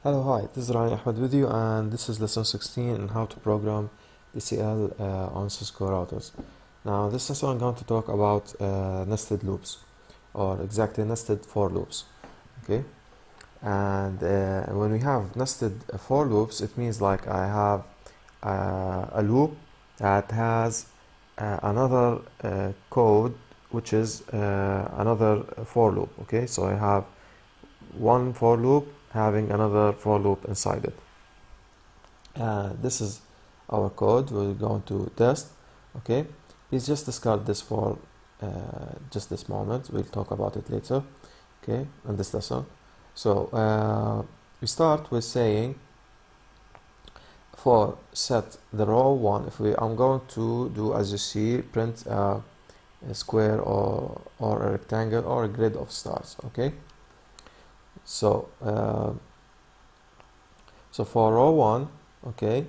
Hello, hi, this is Ryan Ahmed with you, and this is lesson 16 on how to program DCL on Cisco routers. Now, this lesson I'm going to talk about nested loops, or exactly nested for loops. Okay, and when we have nested for loops, it means like I have a loop that has another code, which is another for loop. Okay, so I have one for loop having another for loop inside it. This is our code we're going to test. Okay, please just discard this for just this moment. We'll talk about it later, okay, in this lesson. So we start with saying for set the row 1, I'm going to do, as you see, print a square or a rectangle or a grid of stars. Okay, so for row 1, okay,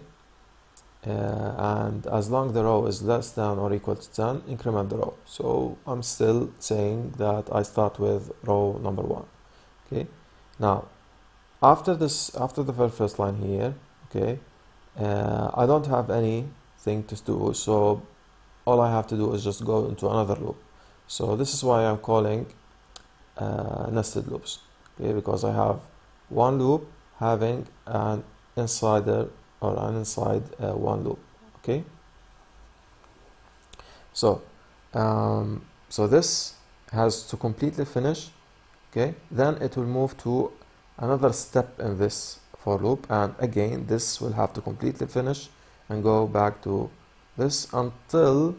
and as long the row is less than or equal to 10, increment the row. So I'm still saying that I start with row number 1. Okay, now after the very first line here, okay, I don't have anything to do, so all I have to do is just go into another loop. So this is why I'm calling nested loops, okay, because I have one loop having an insider or an inside one loop. Okay, so this has to completely finish. Okay, then it will move to another step in this for loop, and again this will have to completely finish and go back to this until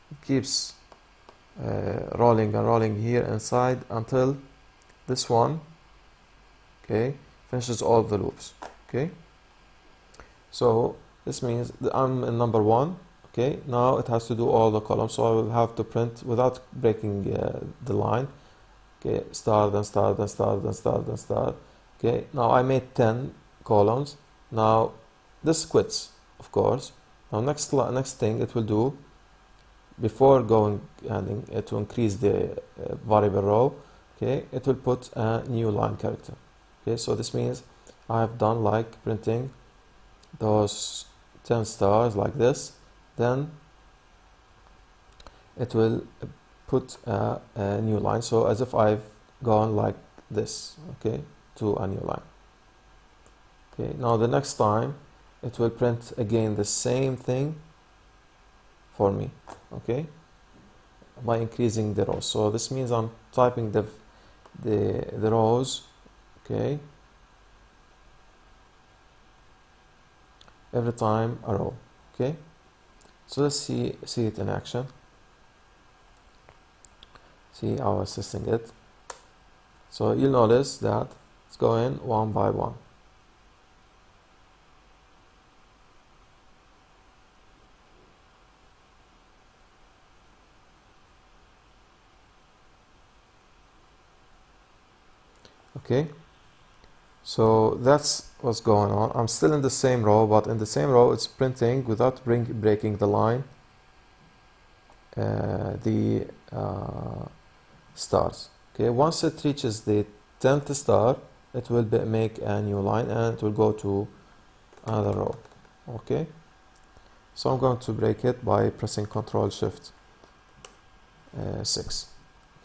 it keeps rolling and rolling here inside until this one, okay, finishes all the loops. Okay, so this means that I'm in number 1. Okay, now it has to do all the columns, so I will have to print without breaking the line. Okay, star, then star, then star, then star, then star. Okay, now I made 10 columns. Now this quits, of course. Now next thing it will do, before going and to increase the variable row, okay, it will put a new line character. Okay, so this means I have done like printing those 10 stars like this, then it will put a new line, so as if I've gone like this, okay, to a new line. Okay, now the next time it will print again the same thing for me, okay, by increasing the rows. So this means I'm typing the rows, okay, every time a row. Okay, so let's see it in action. See how I'm assisting it. So you'll notice that it's going one by one. Okay, so that's what's going on. I'm still in the same row, but in the same row it's printing without breaking the line the stars. Okay, once it reaches the 10th star, it will make a new line and it will go to another row. Okay, so I'm going to break it by pressing Ctrl Shift 6.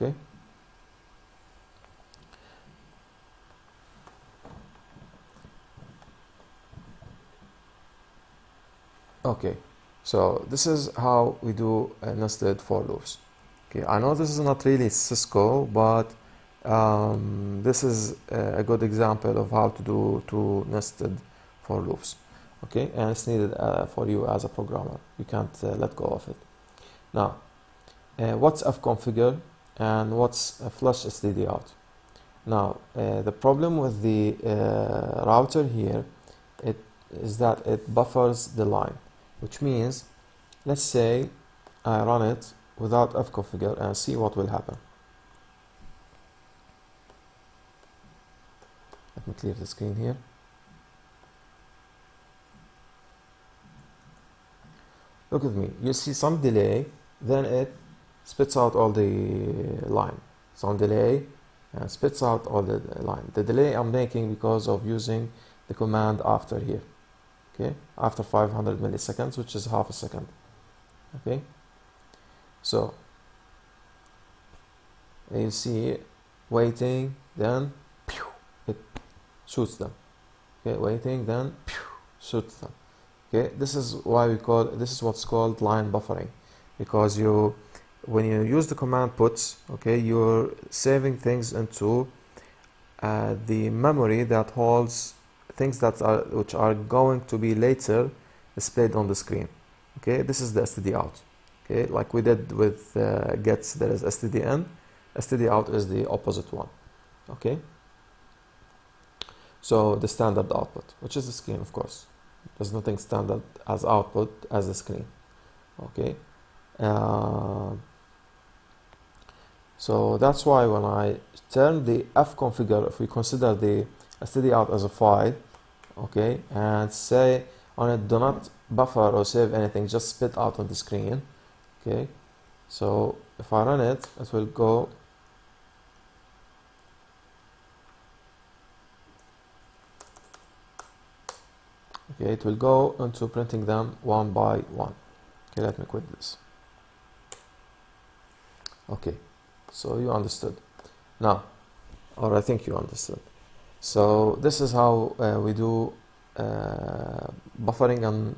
Okay, okay, so this is how we do nested for loops. Okay, I know this is not really Cisco, but this is a good example of how to do two nested for loops. Okay, and it's needed for you as a programmer. You can't let go of it. Now, what's fconfigure and what's flush std out? Now, the problem with the router here is that it buffers the line, which means, let's say I run it without fconfigure and see what will happen. Let me clear the screen here. Look at me, you see some delay, then it spits out all the line. Some delay and spits out all the line. The delay I'm making because of using the command after here, okay, after 500 milliseconds, which is half a second. Okay, so you see waiting, then pew, it shoots them. Okay, waiting, then pew, shoots them. Okay, this is why we call this is what's called line buffering, because when you use the command puts, okay, you're saving things into the memory that holds things which are going to be later displayed on the screen. Okay, this is the std out. Okay, like we did with gets, there is std in. Std out is the opposite one. Okay, so the standard output, which is the screen, of course. There's nothing standard as output as the screen. Okay, so that's why when I turn the fconfigure, if we consider the std out as a file, okay, and say on it, do not buffer or save anything, just spit out on the screen. Okay, so if I run it, it will go. Okay, it will go into printing them one by one. Okay, let me quit this. Okay, so you understood now, or I think you understood. So this is how we do buffering and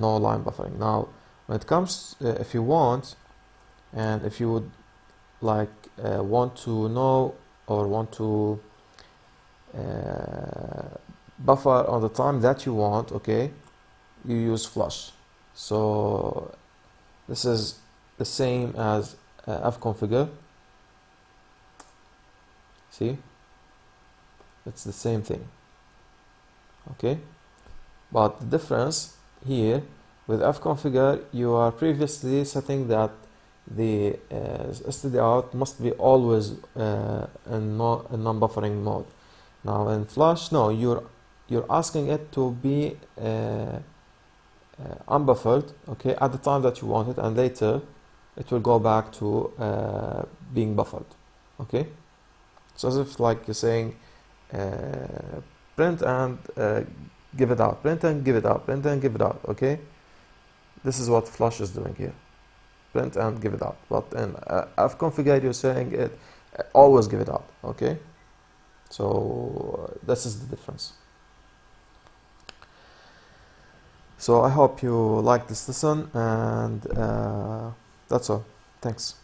no line buffering. Now, when it comes, if you want, and if you would like want to know or want to buffer on the time that you want, okay, you use flush. So this is the same as fconfigure. See, it's the same thing. Okay, but the difference here with fconfigure, you are previously setting that the std out must be always in non-buffering mode. Now in flush, no, you're asking it to be unbuffered, okay, at the time that you want it, and later it will go back to being buffered. Okay, so as if like you're saying print and give it out, print and give it out, print and give it out. Okay, this is what flush is doing here, print and give it out. But in fconfigure, you're saying it always give it out. Okay, so this is the difference. So I hope you like this lesson, and that's all. Thanks.